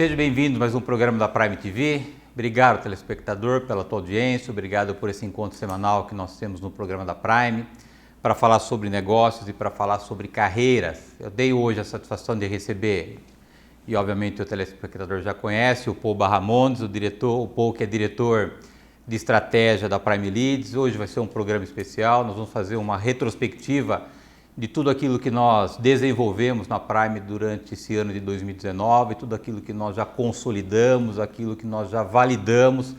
Seja bem-vindo a mais um programa da Prime TV. Obrigado, telespectador, pela tua audiência. Obrigado por esse encontro semanal que nós temos no programa da Prime para falar sobre negócios e para falar sobre carreiras. Eu dei hoje a satisfação de receber, e obviamente o telespectador já conhece, o Paul Barramondes, o Paul que é diretor de estratégia da Prime Leads. Hoje vai ser um programa especial, nós vamos fazer uma retrospectiva de tudo aquilo que nós desenvolvemos na Prime durante esse ano de 2019, tudo aquilo que nós já consolidamos, aquilo que nós já validamos,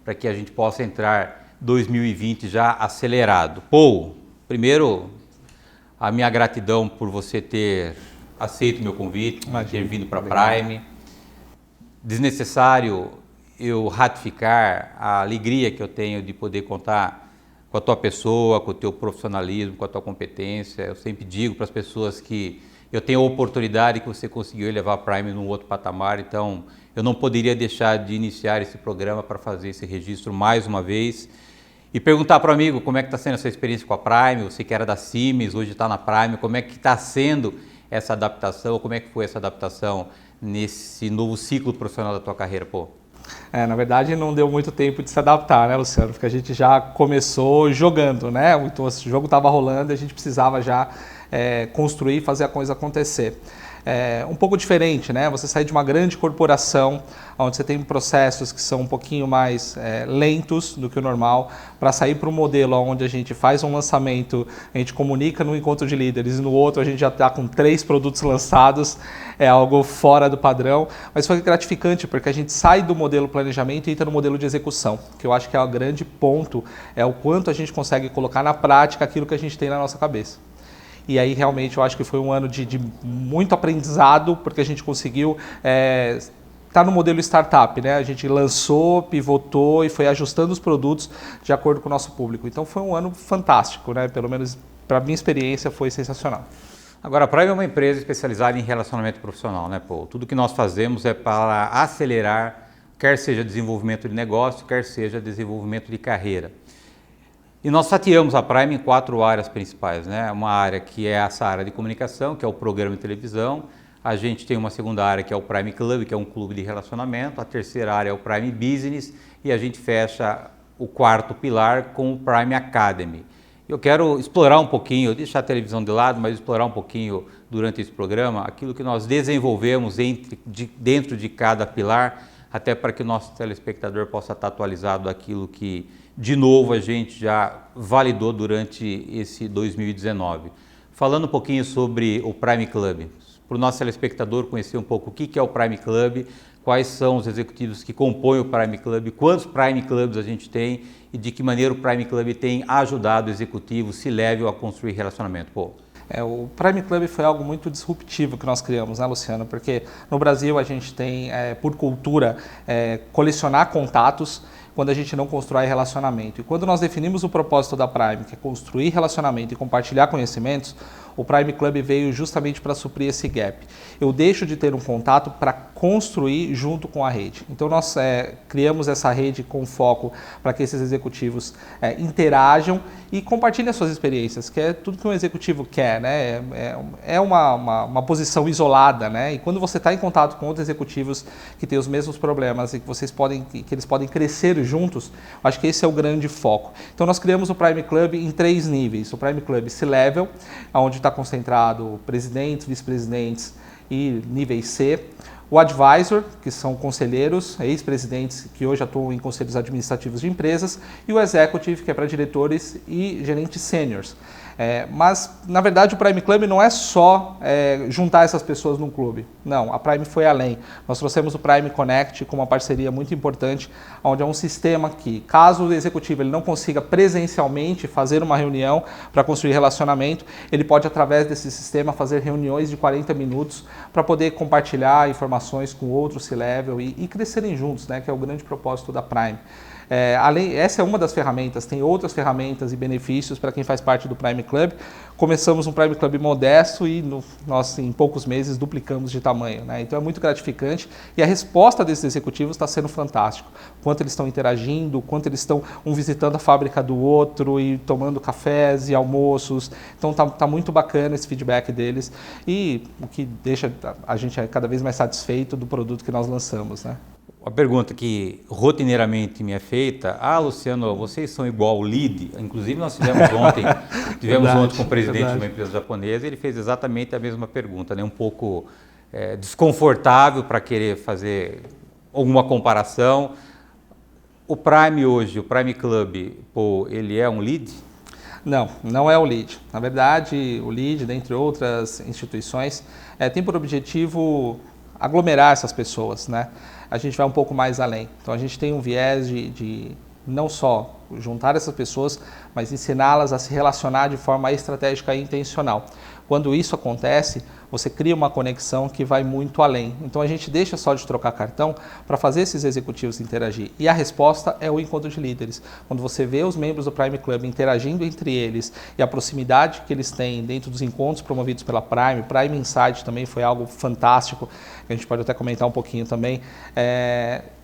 para que a gente possa entrar 2020 já acelerado. Paul, primeiro, a minha gratidão por você ter aceito o meu convite, ter vindo para a Prime. Desnecessário eu ratificar a alegria que eu tenho de poder contar com a tua pessoa, com o teu profissionalismo, com a tua competência. Eu sempre digo para as pessoas que eu tenho a oportunidade que você conseguiu levar a Prime num outro patamar, então eu não poderia deixar de iniciar esse programa para fazer esse registro mais uma vez e perguntar para o amigo como é que está sendo essa experiência com a Prime. Você que era da Siemens, hoje está na Prime, como é que está sendo essa adaptação, como é que foi essa adaptação nesse novo ciclo profissional da tua carreira, pô? Na verdade não deu muito tempo de se adaptar, né, Luciano? Porque a gente já começou jogando, né? Então o jogo estava rolando e a gente precisava já construir e fazer a coisa acontecer. Um pouco diferente, né? Você sair de uma grande corporação, onde você tem processos que são um pouquinho mais lentos do que o normal, para sair para um modelo onde a gente faz um lançamento, a gente comunica no encontro de líderes e no outro a gente já está com 3 produtos lançados, é algo fora do padrão, mas foi gratificante porque a gente sai do modelo planejamento e entra no modelo de execução, que eu acho que é o grande ponto, é o quanto a gente consegue colocar na prática aquilo que a gente tem na nossa cabeça. E aí realmente eu acho que foi um ano de muito aprendizado, porque a gente conseguiu estar no modelo startup, né? A gente lançou, pivotou e foi ajustando os produtos de acordo com o nosso público. Então foi um ano fantástico, né? Pelo menos para a minha experiência foi sensacional. Agora, a Prime é uma empresa especializada em relacionamento profissional, né, Paul? Tudo que nós fazemos é para acelerar, quer seja desenvolvimento de negócio, quer seja desenvolvimento de carreira. E nós fatiamos a Prime em 4 áreas principais, né? Uma área que é essa área de comunicação, que é o programa de televisão. A gente tem uma segunda área que é o Prime Club, que é um clube de relacionamento. A terceira área é o Prime Business e a gente fecha o 4º pilar com o Prime Academy. Eu quero explorar um pouquinho, deixar a televisão de lado, mas explorar um pouquinho durante esse programa aquilo que nós desenvolvemos dentro de cada pilar, até para que o nosso telespectador possa estar atualizado daquilo que, de novo, a gente já validou durante esse 2019. Falando um pouquinho sobre o Prime Club, para o nosso telespectador conhecer um pouco o que é o Prime Club, quais são os executivos que compõem o Prime Club, quantos Prime Clubs a gente tem e de que maneira o Prime Club tem ajudado o executivo C-level a construir relacionamento. Pô. O Prime Club foi algo muito disruptivo que nós criamos, né, Luciano? Porque no Brasil a gente tem, por cultura, colecionar contatos quando a gente não constrói relacionamento. E quando nós definimos o propósito da Prime, que é construir relacionamento e compartilhar conhecimentos, o Prime Club veio justamente para suprir esse gap. Eu deixo de ter um contato para construir junto com a rede. Então nós criamos essa rede com foco para que esses executivos interajam e compartilhem as suas experiências, que é tudo que um executivo quer, né? É uma posição isolada, né? E quando você está em contato com outros executivos que têm os mesmos problemas e que eles podem crescer juntos, acho que esse é o grande foco. Então nós criamos o Prime Club em 3 níveis. O Prime Club C-Level, onde está concentrado presidentes, vice-presidentes e níveis C. O Advisor, que são conselheiros, ex-presidentes que hoje atuam em conselhos administrativos de empresas. E o Executive, que é para diretores e gerentes sêniores. Mas, na verdade, o Prime Club não é só juntar essas pessoas num clube. Não, a Prime foi além. Nós trouxemos o Prime Connect com uma parceria muito importante, onde é um sistema que, caso o executivo ele não consiga presencialmente fazer uma reunião para construir relacionamento, ele pode, através desse sistema, fazer reuniões de 40 minutos para poder compartilhar informações com outros C-Level e crescerem juntos, né, que é o grande propósito da Prime. Essa é uma das ferramentas, tem outras ferramentas e benefícios para quem faz parte do Prime Club. Começamos um Prime Club modesto e nós, em poucos meses, duplicamos de tamanho, né? Então é muito gratificante e a resposta desses executivos está sendo fantástica. Quanto eles estão interagindo, quanto eles estão visitando a fábrica do outro e tomando cafés e almoços. Então tá muito bacana esse feedback deles e o que deixa a gente cada vez mais satisfeito do produto que nós lançamos, né? A pergunta que rotineiramente me é feita, Luciano, vocês são igual o LEED? Inclusive nós tivemos ontem com o presidente de uma empresa japonesa, ele fez exatamente a mesma pergunta, né? Um pouco desconfortável para querer fazer alguma comparação. O Prime hoje, o Prime Club, ele é um LEED? Não, não é o LEED. Na verdade, o LEED, dentre outras instituições, tem por objetivo aglomerar essas pessoas, né? A gente vai um pouco mais além. Então a gente tem um viés de não só juntar essas pessoas, mas ensiná-las a se relacionar de forma estratégica e intencional. Quando isso acontece, você cria uma conexão que vai muito além. Então a gente deixa só de trocar cartão para fazer esses executivos interagir. E a resposta é o encontro de líderes. Quando você vê os membros do Prime Club interagindo entre eles e a proximidade que eles têm dentro dos encontros promovidos pela Prime Insight também foi algo fantástico, que a gente pode até comentar um pouquinho também.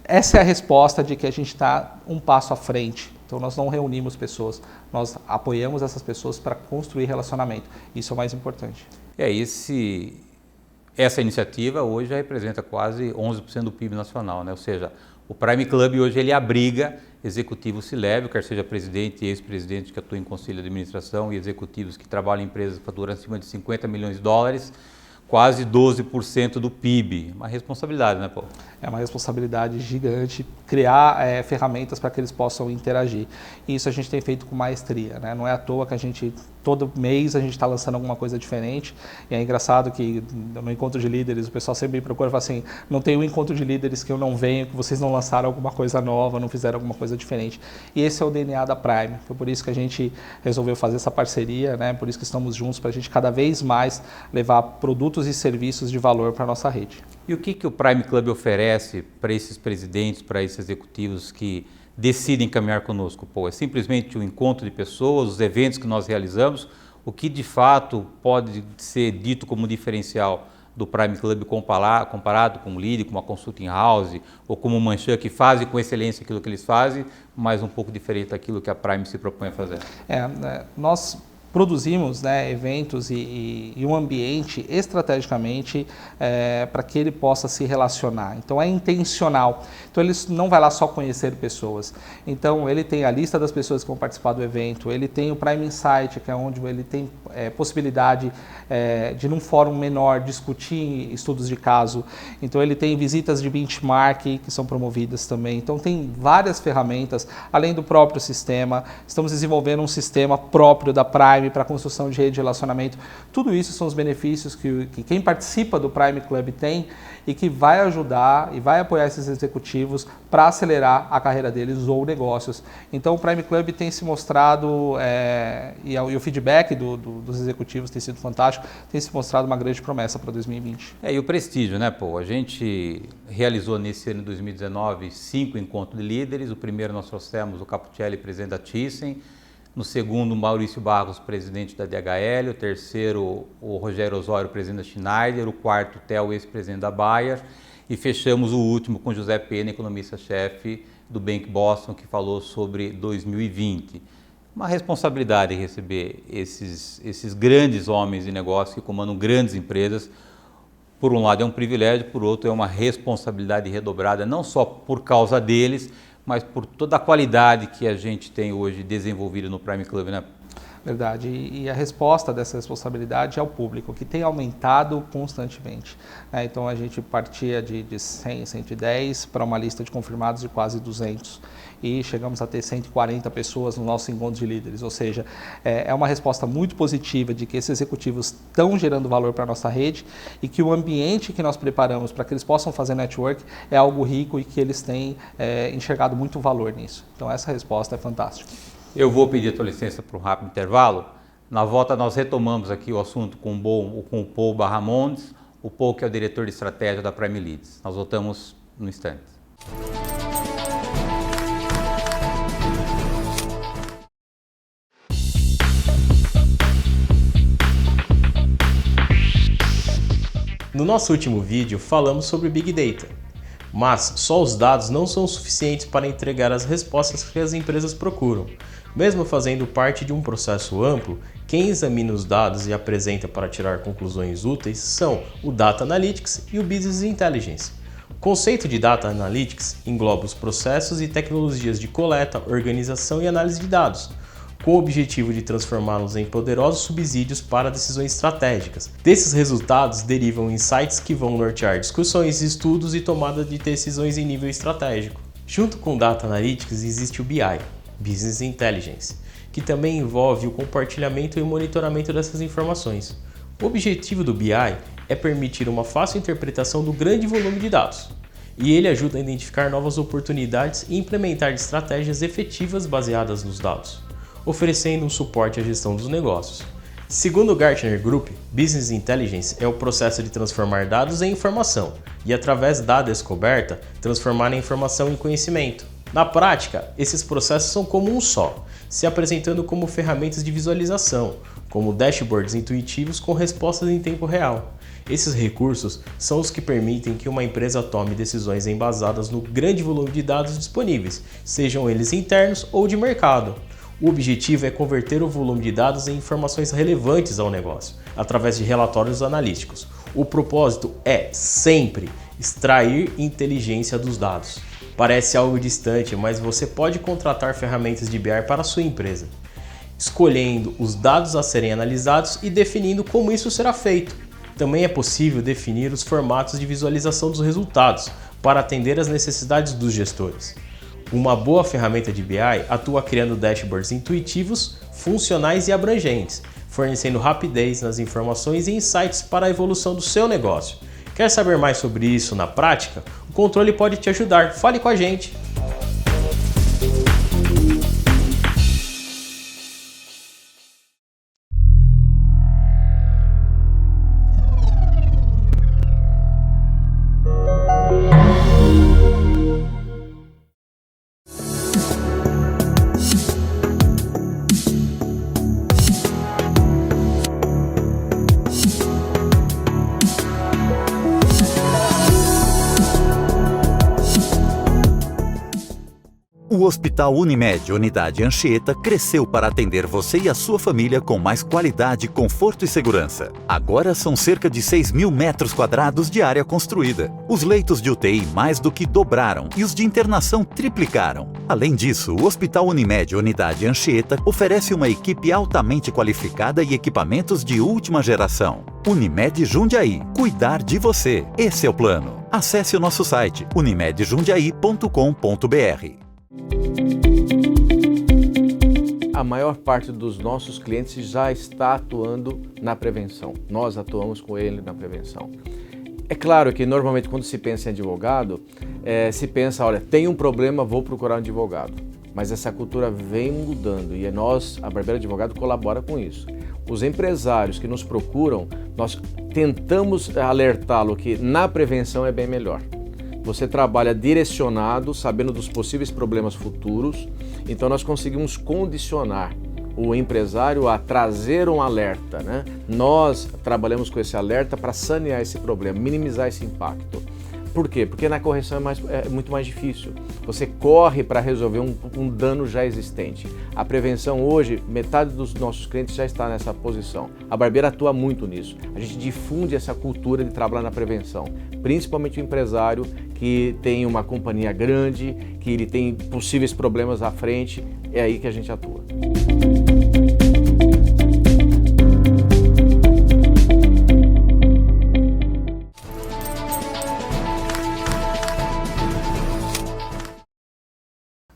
Essa é a resposta de que a gente está um passo à frente. Então nós não reunimos pessoas, nós apoiamos essas pessoas para construir relacionamento. Isso é o mais importante. Essa iniciativa hoje já representa quase 11% do PIB nacional, né? Ou seja, o Prime Club hoje ele abriga executivos C-level, quer seja presidente e ex-presidente que atuam em conselho de administração e executivos que trabalham em empresas que faturam acima de 50 milhões de dólares, quase 12% do PIB. Uma responsabilidade, né, Paulo? É uma responsabilidade gigante criar ferramentas para que eles possam interagir. E isso a gente tem feito com maestria, né? Não é à toa que todo mês a gente está lançando alguma coisa diferente. E é engraçado que no encontro de líderes o pessoal sempre me procura e fala assim, não tem um encontro de líderes que eu não venho, que vocês não lançaram alguma coisa nova, não fizeram alguma coisa diferente. E esse é o DNA da Prime. Foi por isso que a gente resolveu fazer essa parceria, né? Por isso que estamos juntos, para a gente cada vez mais levar produtos e serviços de valor para a nossa rede. E o que o Prime Club oferece para esses presidentes, para esses executivos que decidem caminhar conosco? É simplesmente um encontro de pessoas, os eventos que nós realizamos, o que de fato pode ser dito como diferencial do Prime Club comparado com o LEED, com uma consulting house ou como o Manchan, que fazem com excelência aquilo que eles fazem, mas um pouco diferente daquilo que a Prime se propõe a fazer? Nós produzimos, né, eventos e um ambiente estrategicamente para que ele possa se relacionar. Então é intencional. Então ele não vai lá só conhecer pessoas. Então ele tem a lista das pessoas que vão participar do evento, ele tem o Prime Insight, que é onde ele tem possibilidade de num fórum menor discutir estudos de caso. Então ele tem visitas de benchmark que são promovidas também. Então tem várias ferramentas, além do próprio sistema. Estamos desenvolvendo um sistema próprio da Prime para a construção de rede de relacionamento. Tudo isso são os benefícios que quem participa do Prime Club tem e que vai ajudar e vai apoiar esses executivos para acelerar a carreira deles ou negócios. Então o Prime Club tem se mostrado, e o feedback dos executivos tem sido fantástico, tem se mostrado uma grande promessa para 2020. E o prestígio, né, Pô? A gente realizou nesse ano de 2019 5 encontros de líderes. O primeiro nós trouxemos o Capuccelli, presidente da Thyssen. No segundo, Maurício Barros, presidente da DHL. O terceiro, o Rogério Osório, presidente da Schneider. O quarto, o Theo, ex-presidente da Bayer. E fechamos o último com José Pena, economista-chefe do Bank Boston, que falou sobre 2020. Uma responsabilidade receber esses grandes homens de negócio que comandam grandes empresas. Por um lado é um privilégio, por outro é uma responsabilidade redobrada, não só por causa deles, mas por toda a qualidade que a gente tem hoje desenvolvida no Prime Club, né? Verdade, e a resposta dessa responsabilidade é o público, que tem aumentado constantemente. Então a gente partia de 100, 110 para uma lista de confirmados de quase 200 e chegamos a ter 140 pessoas no nosso encontro de líderes, ou seja, é uma resposta muito positiva de que esses executivos estão gerando valor para a nossa rede e que o ambiente que nós preparamos para que eles possam fazer network é algo rico e que eles têm enxergado muito valor nisso. Então essa resposta é fantástica. Eu vou pedir a tua licença para um rápido intervalo. Na volta nós retomamos aqui o assunto com o Paul Barramondes, o Paul que é o diretor de estratégia da Prime Leads. Nós voltamos no instante. No nosso último vídeo falamos sobre Big Data, mas só os dados não são suficientes para entregar as respostas que as empresas procuram. Mesmo fazendo parte de um processo amplo, quem examina os dados e apresenta para tirar conclusões úteis são o Data Analytics e o Business Intelligence. O conceito de Data Analytics engloba os processos e tecnologias de coleta, organização e análise de dados, com o objetivo de transformá-los em poderosos subsídios para decisões estratégicas. Desses resultados derivam insights que vão nortear discussões, estudos e tomada de decisões em nível estratégico. Junto com o Data Analytics existe o BI, Business Intelligence, que também envolve o compartilhamento e o monitoramento dessas informações. O objetivo do BI é permitir uma fácil interpretação do grande volume de dados, e ele ajuda a identificar novas oportunidades e implementar estratégias efetivas baseadas nos dados, oferecendo um suporte à gestão dos negócios. Segundo o Gartner Group, Business Intelligence é o processo de transformar dados em informação e, através da descoberta, transformar a informação em conhecimento. Na prática, esses processos são como um só, se apresentando como ferramentas de visualização, como dashboards intuitivos com respostas em tempo real. Esses recursos são os que permitem que uma empresa tome decisões embasadas no grande volume de dados disponíveis, sejam eles internos ou de mercado. O objetivo é converter o volume de dados em informações relevantes ao negócio, através de relatórios analíticos. O propósito é sempre extrair inteligência dos dados. Parece algo distante, mas você pode contratar ferramentas de BI para a sua empresa, escolhendo os dados a serem analisados e definindo como isso será feito. Também é possível definir os formatos de visualização dos resultados para atender às necessidades dos gestores. Uma boa ferramenta de BI atua criando dashboards intuitivos, funcionais e abrangentes, fornecendo rapidez nas informações e insights para a evolução do seu negócio. Quer saber mais sobre isso na prática? O Controle pode te ajudar. Fale com a gente! O Hospital Unimed Unidade Anchieta cresceu para atender você e a sua família com mais qualidade, conforto e segurança. Agora são cerca de 6.000 metros quadrados de área construída. Os leitos de UTI mais do que dobraram e os de internação triplicaram. Além disso, o Hospital Unimed Unidade Anchieta oferece uma equipe altamente qualificada e equipamentos de última geração. Unimed Jundiaí. Cuidar de você. Esse é o plano. Acesse o nosso site unimedjundiaí.com.br. A maior parte dos nossos clientes já está atuando na prevenção. Nós atuamos com ele na prevenção. É claro que normalmente quando se pensa em advogado, se pensa, olha, tem um problema, vou procurar um advogado. Mas essa cultura vem mudando e nós, a Barbeiro Advogado, colabora com isso. Os empresários que nos procuram, nós tentamos alertá-lo que na prevenção é bem melhor. Você trabalha direcionado, sabendo dos possíveis problemas futuros, então nós conseguimos condicionar o empresário a trazer um alerta, né? Nós trabalhamos com esse alerta para sanear esse problema, minimizar esse impacto. Por quê? Porque na correção é muito mais difícil. Você corre para resolver um dano já existente. A prevenção hoje, metade dos nossos clientes já está nessa posição. A Barbeira atua muito nisso. A gente difunde essa cultura de trabalhar na prevenção. Principalmente o empresário que tem uma companhia grande, que ele tem possíveis problemas à frente, é aí que a gente atua.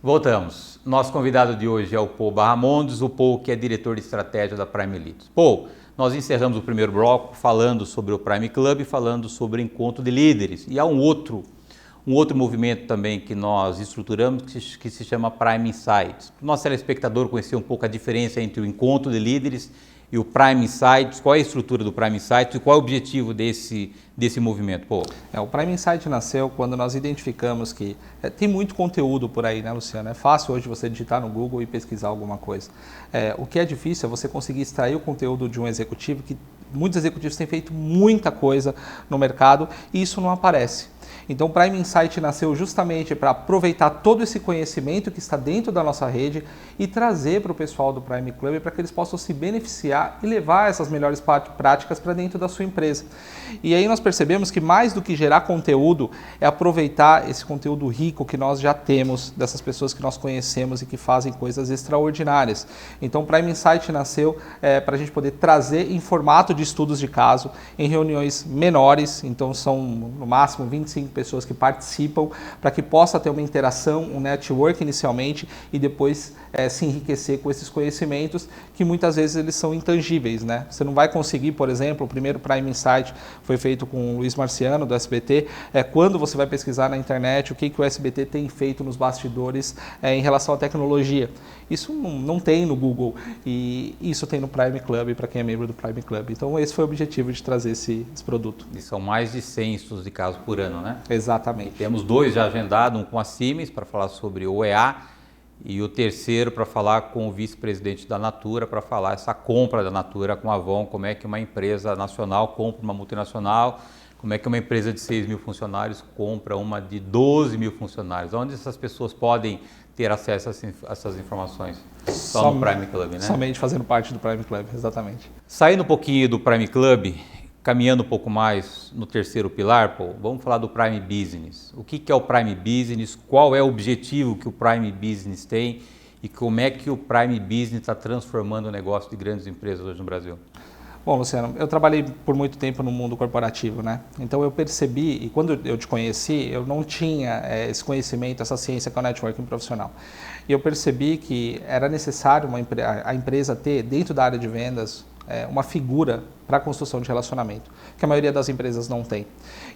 Voltamos. Nosso convidado de hoje é o Paul Barramondes, o Paul que é diretor de estratégia da Prime Leaders. Paul, nós encerramos o primeiro bloco falando sobre o Prime Club, falando sobre o encontro de líderes. E há um outro movimento também que nós estruturamos que se chama Prime Insights. Para o nosso telespectador conhecer um pouco a diferença entre o encontro de líderes e o Prime Insights, qual é a estrutura do Prime Insights e qual é o objetivo desse movimento, Paul? O Prime Insight nasceu quando nós identificamos que tem muito conteúdo por aí, né, Luciano? É fácil hoje você digitar no Google e pesquisar alguma coisa. O que é difícil é você conseguir extrair o conteúdo de um executivo que muitos executivos têm feito muita coisa no mercado e isso não aparece. Então o Prime Insight nasceu justamente para aproveitar todo esse conhecimento que está dentro da nossa rede e trazer para o pessoal do Prime Club para que eles possam se beneficiar e levar essas melhores práticas para dentro da sua empresa. E aí nós percebemos que mais do que gerar conteúdo é aproveitar esse conteúdo rico que nós já temos dessas pessoas que nós conhecemos e que fazem coisas extraordinárias. Então o Prime Insight nasceu para a gente poder trazer em formato de estudos de caso, em reuniões menores, então são no máximo 25 pessoas que participam, para que possa ter uma interação, um network inicialmente e depois se enriquecer com esses conhecimentos que muitas vezes eles são intangíveis, né? Você não vai conseguir, por exemplo, o primeiro Prime Insight foi feito com o Luiz Marciano do SBT, quando você vai pesquisar na internet o que o SBT tem feito nos bastidores em relação à tecnologia. Isso não tem no Google e isso tem no Prime Club para quem é membro do Prime Club. Então esse foi o objetivo de trazer esse produto. E são mais de 100 estudos de caso por ano, né? Exatamente. E temos 2 já agendados, um com a Siemens para falar sobre o OEA e o terceiro para falar com o vice-presidente da Natura, para falar essa compra da Natura com a Avon, como é que uma empresa nacional compra uma multinacional, como é que uma empresa de 6 mil funcionários compra uma de 12 mil funcionários, onde essas pessoas podem ter acesso a essas informações? Só no Prime Club, né? Somente fazendo parte do Prime Club, exatamente. Saindo um pouquinho do Prime Club, caminhando um pouco mais no terceiro pilar, vamos falar do Prime Business. O que é o Prime Business? Qual é o objetivo que o Prime Business tem? E como é que o Prime Business está transformando o negócio de grandes empresas hoje no Brasil? Bom, Luciano, eu trabalhei por muito tempo no mundo corporativo, né? Então eu percebi, e quando eu te conheci, eu não tinha esse conhecimento, essa ciência que é o networking profissional. E eu percebi que era necessário a empresa ter, dentro da área de vendas, uma figura para a construção de relacionamento, que a maioria das empresas não tem.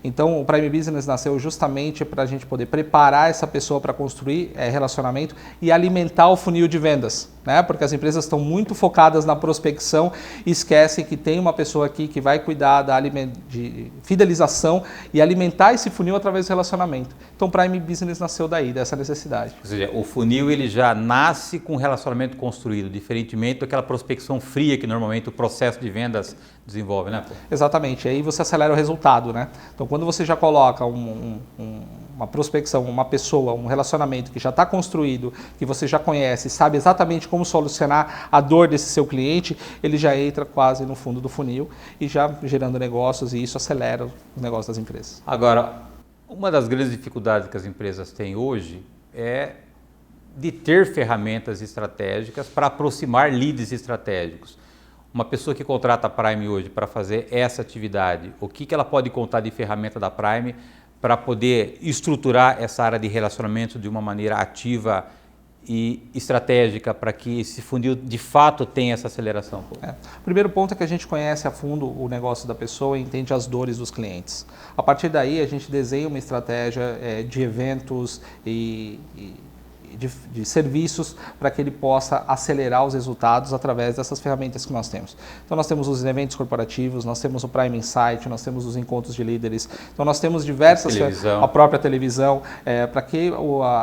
Então, o Prime Business nasceu justamente para a gente poder preparar essa pessoa para construir relacionamento e alimentar o funil de vendas, né? Porque as empresas estão muito focadas na prospecção e esquecem que tem uma pessoa aqui que vai cuidar de fidelização e alimentar esse funil através do relacionamento. Então, o Prime Business nasceu daí, dessa necessidade. Ou seja, o funil ele já nasce com um relacionamento construído, diferentemente daquela prospecção fria que normalmente o processo de vendas desenvolve, né? Exatamente, aí você acelera o resultado, né? Então, quando você já coloca uma prospecção, uma pessoa, um relacionamento que já está construído, que você já conhece, sabe exatamente como solucionar a dor desse seu cliente, ele já entra quase no fundo do funil e já gerando negócios, e isso acelera o negócio das empresas. Agora, uma das grandes dificuldades que as empresas têm hoje é de ter ferramentas estratégicas para aproximar leads estratégicos. Uma pessoa que contrata a Prime hoje para fazer essa atividade, o que ela pode contar de ferramenta da Prime para poder estruturar essa área de relacionamento de uma maneira ativa e estratégica para que esse funil de fato tenha essa aceleração? O primeiro ponto é que a gente conhece a fundo o negócio da pessoa e entende as dores dos clientes. A partir daí a gente desenha uma estratégia de eventos e de serviços para que ele possa acelerar os resultados através dessas ferramentas que nós temos. Então nós temos os eventos corporativos, nós temos o Prime Insight, nós temos os encontros de líderes, então nós temos diversas, a própria televisão, para que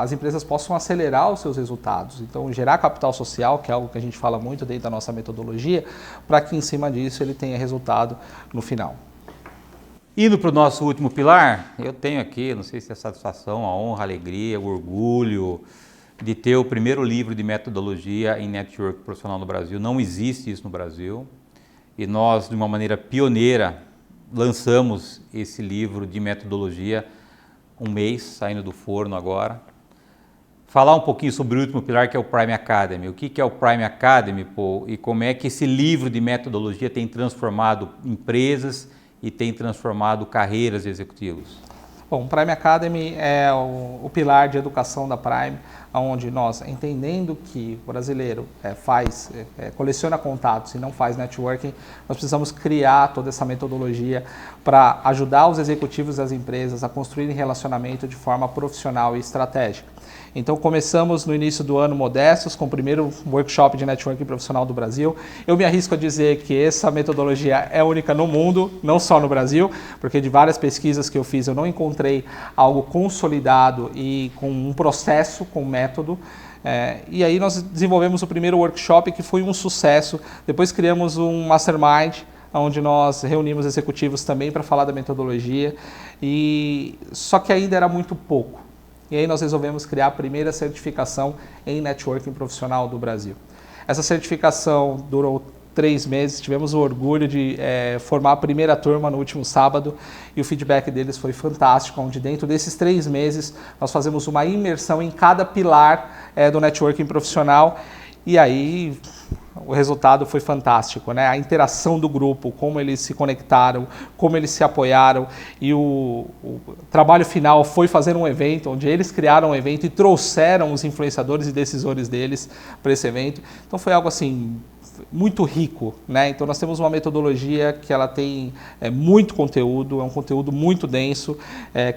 as empresas possam acelerar os seus resultados. Então gerar capital social, que é algo que a gente fala muito dentro da nossa metodologia, para que em cima disso ele tenha resultado no final. Indo para o nosso último pilar, eu tenho aqui, não sei se é a satisfação, a honra, a alegria, o orgulho de ter o primeiro livro de metodologia em network profissional no Brasil. Não existe isso no Brasil e nós, de uma maneira pioneira, lançamos esse livro de metodologia um mês, saindo do forno agora. Falar um pouquinho sobre o último pilar, que é o Prime Academy. O que é o Prime Academy, Paul, e como é que esse livro de metodologia tem transformado empresas e tem transformado carreiras de executivos? Bom, o Prime Academy é o pilar de educação da Prime, onde nós, entendendo que o brasileiro coleciona contatos e não faz networking, nós precisamos criar toda essa metodologia para ajudar os executivos das empresas a construírem relacionamento de forma profissional e estratégica. Então começamos no início do ano modestos com o primeiro workshop de networking profissional do Brasil. Eu me arrisco a dizer que essa metodologia é única no mundo, não só no Brasil, porque de várias pesquisas que eu fiz eu não encontrei algo consolidado e com um processo, com método. E aí nós desenvolvemos o primeiro workshop que foi um sucesso. Depois criamos um mastermind, onde nós reunimos executivos também para falar da metodologia, só que ainda era muito pouco. E aí nós resolvemos criar a primeira certificação em networking profissional do Brasil. Essa certificação durou 3 meses, tivemos o orgulho de formar a primeira turma no último sábado e o feedback deles foi fantástico, onde dentro desses 3 meses nós fazemos uma imersão em cada pilar do networking profissional e aí o resultado foi fantástico, né? A interação do grupo, como eles se conectaram, como eles se apoiaram e o trabalho final foi fazer um evento onde eles criaram um evento e trouxeram os influenciadores e decisores deles para esse evento. Então foi algo assim muito rico, né? Então nós temos uma metodologia que ela tem muito conteúdo, é um conteúdo muito denso,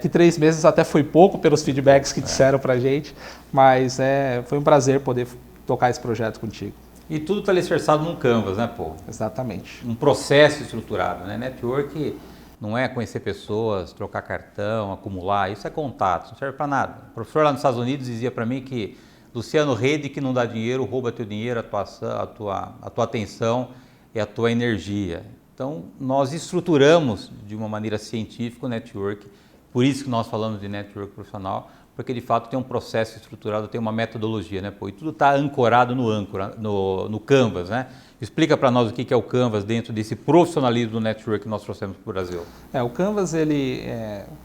que 3 meses até foi pouco pelos feedbacks que disseram para a gente, mas foi um prazer poder tocar esse projeto contigo. E tudo está alicerçado num Canvas, né, Paul? Exatamente. Um processo estruturado, né? Network não é conhecer pessoas, trocar cartão, acumular, isso é contato, não serve para nada. O professor lá nos Estados Unidos dizia para mim que Luciano, rede que não dá dinheiro, rouba teu dinheiro, a tua atenção e a tua energia. Então, nós estruturamos de uma maneira científica o network, por isso que nós falamos de network profissional, porque de fato tem um processo estruturado, tem uma metodologia, né? Pô, e tudo está ancorado no Canvas, né? Explica para nós o que é o Canvas dentro desse profissionalismo do network que nós trouxemos para o Brasil. O Canvas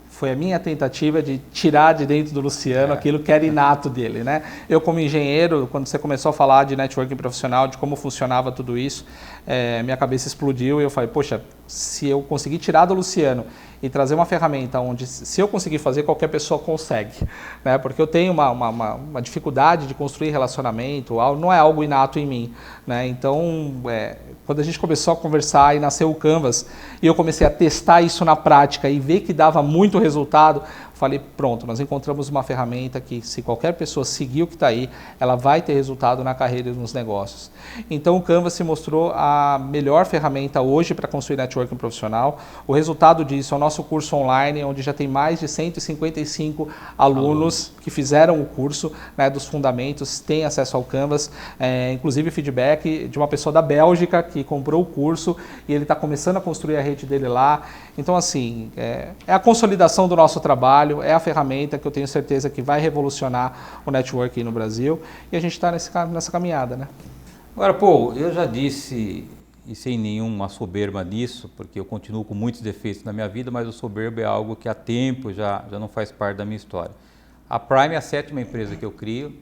foi a minha tentativa de tirar de dentro do Luciano aquilo que era inato dele, né? Eu como engenheiro, quando você começou a falar de networking profissional, de como funcionava tudo isso, minha cabeça explodiu e eu falei, poxa, se eu conseguir tirar do Luciano e trazer uma ferramenta onde, se eu conseguir fazer, qualquer pessoa consegue, né? Porque eu tenho uma dificuldade de construir relacionamento, não é algo inato em mim, né? Então, quando a gente começou a conversar e nasceu o Canvas, e eu comecei a testar isso na prática e ver que dava muito resultado, falei, pronto, nós encontramos uma ferramenta que, se qualquer pessoa seguir o que está aí, ela vai ter resultado na carreira e nos negócios. Então, o Canvas se mostrou a melhor ferramenta hoje para construir networking profissional. O resultado disso é o nosso curso online, onde já tem mais de 155 alunos que fizeram o curso, né, dos fundamentos, têm acesso ao Canvas, inclusive feedback de uma pessoa da Bélgica que comprou o curso e ele está começando a construir a rede dele lá. Então, assim, é a consolidação do nosso trabalho, é a ferramenta que eu tenho certeza que vai revolucionar o networking no Brasil e a gente está nessa caminhada, né? Agora, Paul, eu já disse, e sem nenhuma soberba nisso, porque eu continuo com muitos defeitos na minha vida, mas o soberbo é algo que há tempo já não faz parte da minha história. A Prime é a 7ª empresa que eu crio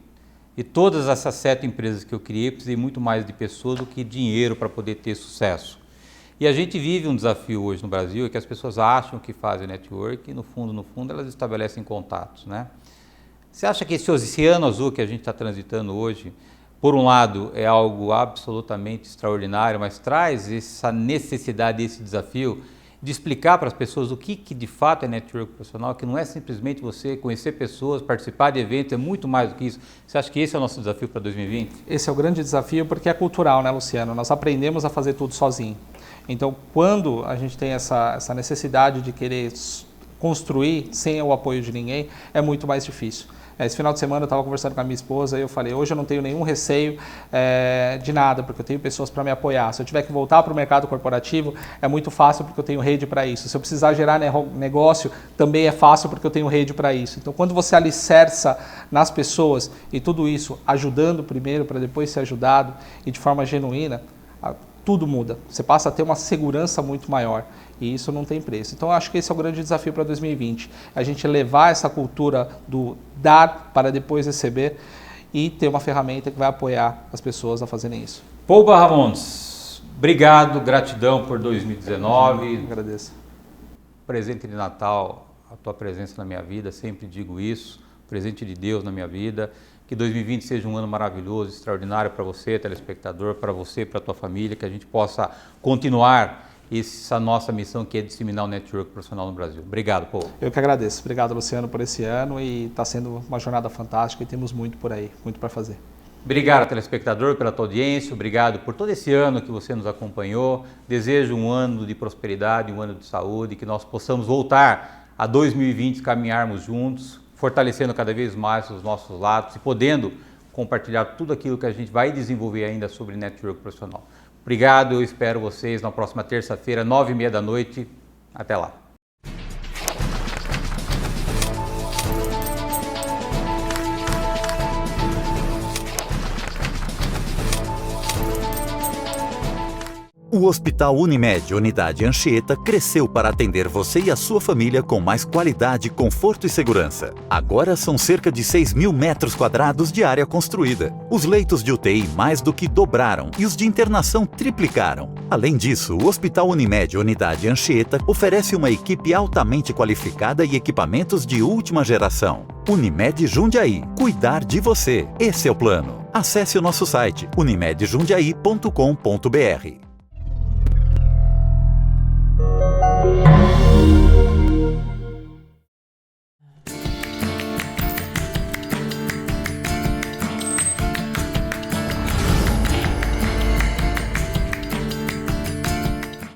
e todas essas 7 empresas que eu criei, precisei muito mais de pessoas do que dinheiro para poder ter sucesso. E a gente vive um desafio hoje no Brasil, é que as pessoas acham que fazem network e no fundo elas estabelecem contatos, né? Você acha que esse oceano azul que a gente está transitando hoje, por um lado é algo absolutamente extraordinário, mas traz essa necessidade, esse desafio de explicar para as pessoas o que de fato é network profissional, que não é simplesmente você conhecer pessoas, participar de eventos, é muito mais do que isso. Você acha que esse é o nosso desafio para 2020? Esse é o grande desafio porque é cultural, né, Luciano? Nós aprendemos a fazer tudo sozinho. Então, quando a gente tem essa necessidade de querer construir sem o apoio de ninguém, é muito mais difícil. Esse final de semana eu estava conversando com a minha esposa e eu falei, hoje eu não tenho nenhum receio de nada, porque eu tenho pessoas para me apoiar. Se eu tiver que voltar para o mercado corporativo, é muito fácil porque eu tenho rede para isso. Se eu precisar gerar negócio, também é fácil porque eu tenho rede para isso. Então, quando você alicerça nas pessoas e tudo isso ajudando primeiro para depois ser ajudado e de forma genuína, tudo muda. Você passa a ter uma segurança muito maior e isso não tem preço. Então, eu acho que esse é o grande desafio para 2020. A gente levar essa cultura do dar para depois receber e ter uma ferramenta que vai apoiar as pessoas a fazerem isso. Paul Barramontes, obrigado, gratidão por 2019. Agradeço. Presente de Natal, a tua presença na minha vida, sempre digo isso, presente de Deus na minha vida. Que 2020 seja um ano maravilhoso, extraordinário para você, telespectador, para você, para a tua família, que a gente possa continuar essa nossa missão que é disseminar o network profissional no Brasil. Obrigado, Paul. Eu que agradeço. Obrigado, Luciano, por esse ano e está sendo uma jornada fantástica e temos muito por aí, muito para fazer. Obrigado, telespectador, pela tua audiência, obrigado por todo esse ano que você nos acompanhou. Desejo um ano de prosperidade, um ano de saúde, que nós possamos voltar a 2020, caminharmos juntos, fortalecendo cada vez mais os nossos lados e podendo compartilhar tudo aquilo que a gente vai desenvolver ainda sobre network profissional. Obrigado, eu espero vocês na próxima terça-feira, 9h30 da noite. Até lá. O Hospital Unimed Unidade Anchieta cresceu para atender você e a sua família com mais qualidade, conforto e segurança. Agora são cerca de 6.000 metros quadrados de área construída. Os leitos de UTI mais do que dobraram e os de internação triplicaram. Além disso, o Hospital Unimed Unidade Anchieta oferece uma equipe altamente qualificada e equipamentos de última geração. Unimed Jundiaí. Cuidar de você. Esse é o plano. Acesse o nosso site unimedjundiaí.com.br.